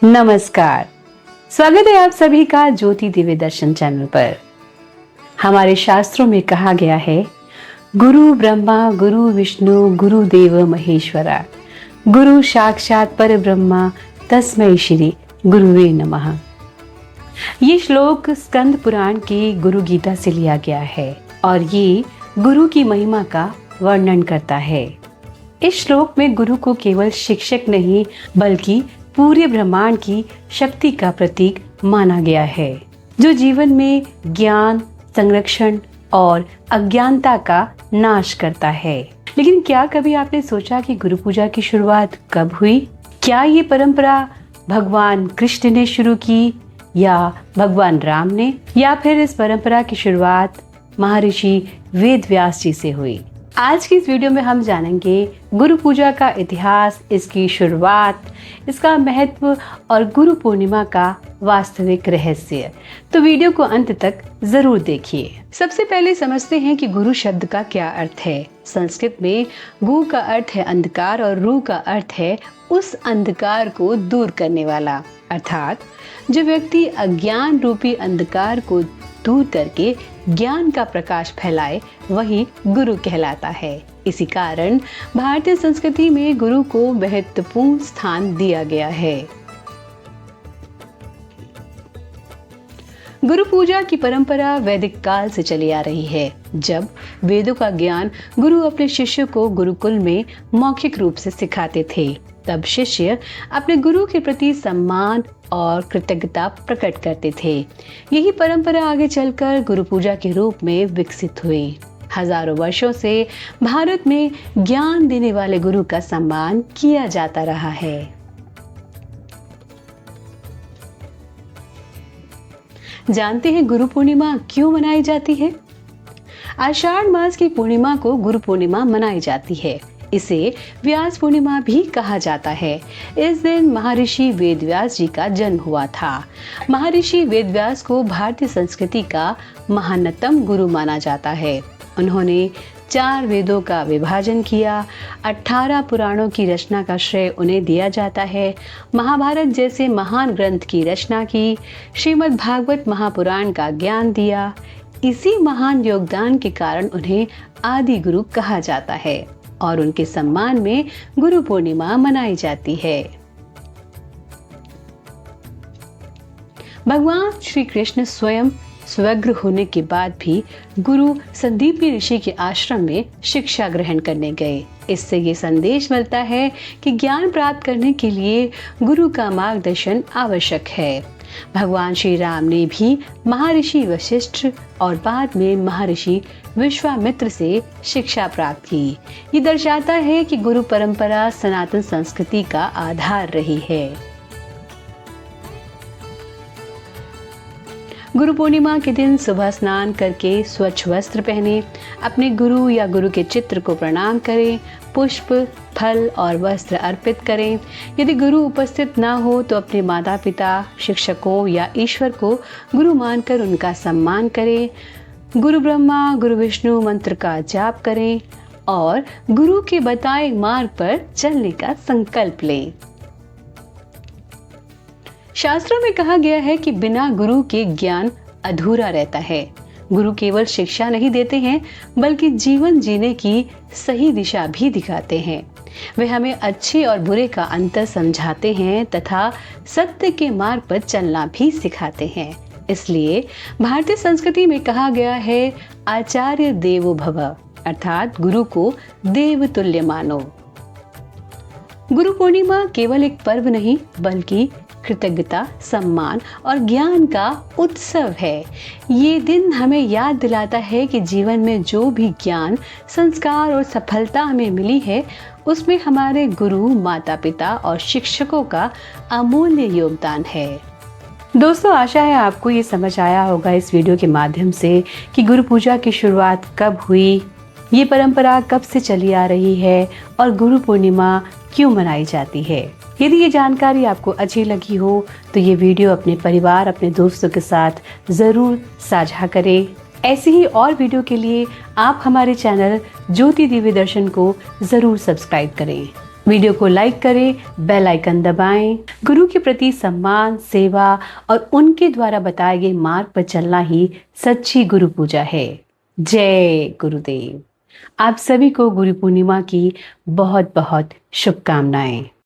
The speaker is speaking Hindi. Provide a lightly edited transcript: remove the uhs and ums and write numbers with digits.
नमस्कार, स्वागत है आप सभी का ज्योति दिव्य दर्शन चैनल पर। हमारे शास्त्रों में कहा गया है, गुरु ब्रह्मा गुरु विष्णु गुरु देव महेश्वरा, गुरु साक्षात पर ब्रह्मा तस्मै श्री गुरुवे नमः। ये श्लोक स्कंद पुराण की गुरु गीता से लिया गया है और ये गुरु की महिमा का वर्णन करता है। इस श्लोक में गुरु को केवल शिक्षक नहीं बल्कि पूरे ब्रह्मांड की शक्ति का प्रतीक माना गया है, जो जीवन में ज्ञान, संरक्षण और अज्ञानता का नाश करता है। लेकिन क्या कभी आपने सोचा कि गुरु पूजा की शुरुआत कब हुई? क्या ये परंपरा भगवान कृष्ण ने शुरू की या भगवान राम ने, या फिर इस परंपरा की शुरुआत महर्षि वेद व्यास जी से हुई? आज की इस वीडियो में हम जानेंगे गुरु पूजा का इतिहास, इसकी शुरुआत, इसका महत्व और गुरु पूर्णिमा का वास्तविक रहस्य। तो वीडियो को अंत तक जरूर देखिए। सबसे पहले समझते हैं कि गुरु शब्द का क्या अर्थ है। संस्कृत में गु का अर्थ है अंधकार और रु का अर्थ है उस अंधकार को दूर करने वाला, अर्थात जो व्यक्ति अज्ञान रूपी अंधकार को दूर करके ज्ञान का प्रकाश फैलाए वही गुरु कहलाता है। इसी कारण भारतीय संस्कृति में गुरु को महत्वपूर्ण स्थान दिया गया है। गुरु पूजा की परंपरा वैदिक काल से चली आ रही है। जब वेदों का ज्ञान गुरु अपने शिष्यों को गुरुकुल में मौखिक रूप से सिखाते थे, तब शिष्य अपने गुरु के प्रति सम्मान और कृतज्ञता प्रकट करते थे। यही परंपरा आगे चलकर गुरु पूजा के रूप में विकसित हुई। हजारों वर्षों से भारत में ज्ञान देने वाले गुरु का सम्मान किया जाता रहा है। जानते हैं गुरु पूर्णिमा क्यों मनाई जाती है? आषाढ़ मास की पूर्णिमा को गुरु पूर्णिमा मनाई जाती है। इसे व्यास पूर्णिमा भी कहा जाता है। इस दिन महर्षि वेदव्यास जी का जन्म हुआ था। महर्षि वेदव्यास को भारतीय संस्कृति का महानतम गुरु माना जाता है। उन्होंने 4 वेदों का विभाजन किया, 18 पुराणों की रचना का श्रेय उन्हें दिया जाता है, महाभारत जैसे महान ग्रंथ की रचना की, श्रीमद् भागवत महापुराण का ज्ञान दिया। इसी महान योगदान के कारण उन्हें आदि गुरु कहा जाता है और उनके सम्मान में गुरु पूर्णिमा मनाई जाती है। भगवान श्री कृष्ण स्वयं स्वग्र होने के बाद भी गुरु संदीपनी ऋषि के आश्रम में शिक्षा ग्रहण करने गए। इससे ये संदेश मिलता है कि ज्ञान प्राप्त करने के लिए गुरु का मार्गदर्शन आवश्यक है। भगवान श्री राम ने भी महर्षि वशिष्ठ और बाद में महर्षि विश्वामित्र से शिक्षा प्राप्त की। ये दर्शाता है कि गुरु परंपरा सनातन संस्कृति का आधार रही है। गुरु पूर्णिमा के दिन सुबह स्नान करके स्वच्छ वस्त्र पहने, अपने गुरु या गुरु के चित्र को प्रणाम करें, पुष्प, फल और वस्त्र अर्पित करें। यदि गुरु उपस्थित ना हो तो अपने माता पिता, शिक्षकों या ईश्वर को गुरु मानकर उनका सम्मान करें। गुरु ब्रह्मा गुरु विष्णु मंत्र का जाप करें और गुरु के बताए मार्ग पर चलने का संकल्प लें। शास्त्रों में कहा गया है कि बिना गुरु के ज्ञान अधूरा रहता है। गुरु केवल शिक्षा नहीं देते हैं बल्कि जीवन जीने की सही दिशा भी दिखाते हैं। वे हमें अच्छे और बुरे का अंतर समझाते हैं तथा सत्य के मार्ग पर चलना भी सिखाते हैं। इसलिए भारतीय संस्कृति में कहा गया है, आचार्य देवो भव, अर्थात गुरु को देव तुल्य मानो। गुरु पूर्णिमा केवल एक पर्व नहीं बल्कि कृतज्ञता, सम्मान और ज्ञान का उत्सव है। ये दिन हमें याद दिलाता है कि जीवन में जो भी ज्ञान, संस्कार और सफलता हमें मिली है, उसमें हमारे गुरु, माता पिता और शिक्षकों का अमूल्य योगदान है। दोस्तों, आशा है आपको ये समझ आया होगा इस वीडियो के माध्यम से कि गुरु पूजा की शुरुआत कब हुई, ये परंपरा कब से चली आ रही है और गुरु पूर्णिमा क्यों मनाई जाती है। यदि ये जानकारी आपको अच्छी लगी हो तो ये वीडियो अपने परिवार, अपने दोस्तों के साथ ज़रूर साझा करें। ऐसी ही और वीडियो के लिए आप हमारे चैनल ज्योति दिव्य दर्शन को ज़रूर सब्सक्राइब करें। वीडियो को लाइक करें, बेल आइकन दबाएं। गुरु के प्रति सम्मान, सेवा और उनके द्वारा बताए गए मार्ग पर चलना ही सच्ची गुरु पूजा है। जय गुरुदेव। आप सभी को गुरु पूर्णिमा की बहुत बहुत शुभकामनाएं।